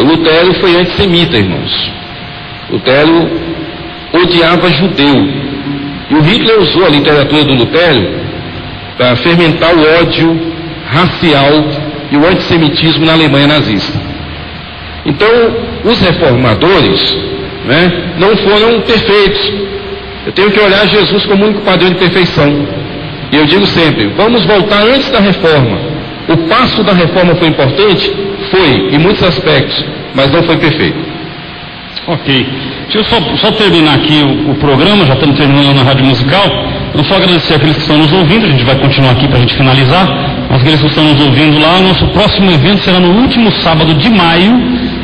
Lutero foi antissemita, irmãos. Lutero odiava judeu, e o Hitler usou a literatura do Lutero para fermentar o ódio racial e o antissemitismo na Alemanha nazista. Então, os reformadores, não foram perfeitos. Eu tenho que olhar Jesus como o único padrão de perfeição. E eu digo sempre, vamos voltar antes da reforma. O passo da reforma foi importante? Foi, em muitos aspectos, mas não foi perfeito. Ok. Deixa eu só terminar aqui o programa, já estamos terminando na Rádio Musical. Eu só agradecer àqueles que estão nos ouvindo, a gente vai continuar aqui para a gente finalizar. Mas aqueles que estão nos ouvindo lá, o nosso próximo evento será no último sábado de maio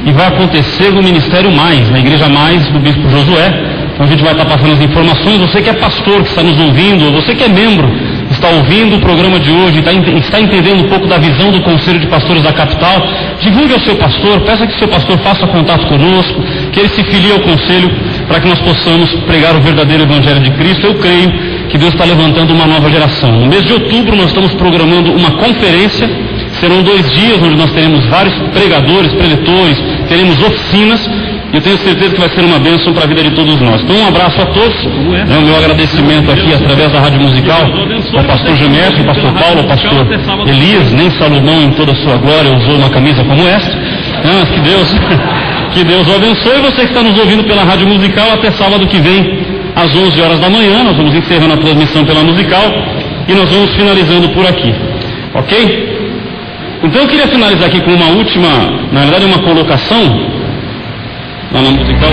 e vai acontecer no Ministério Mais, na Igreja Mais, do Bispo Josué. Então a gente vai estar passando as informações. Você que é pastor, que está nos ouvindo, ou você que é membro, está ouvindo o programa de hoje, está entendendo um pouco da visão do Conselho de Pastores da capital, divulgue ao seu pastor, peça que o seu pastor faça contato conosco, que ele se filie ao Conselho, para que nós possamos pregar o verdadeiro Evangelho de Cristo. Eu creio que Deus está levantando uma nova geração. No mês de outubro nós estamos programando uma conferência, serão 2 dias onde nós teremos vários pregadores, preletores, teremos oficinas, e eu tenho certeza que vai ser uma bênção para a vida de todos nós. Então um abraço a todos, o meu agradecimento aqui através da Rádio Musical ao pastor Gemerson, ao pastor Paulo, ao pastor Elias. Nem Salomão em toda a sua glória usou uma camisa como esta. Que Deus o abençoe. Você que está nos ouvindo pela Rádio Musical, até sábado que vem às 11 horas da manhã, nós vamos encerrando a transmissão pela Musical e nós vamos finalizando por aqui, ok? Então eu queria finalizar aqui com uma última, na verdade uma colocação lá na Musical.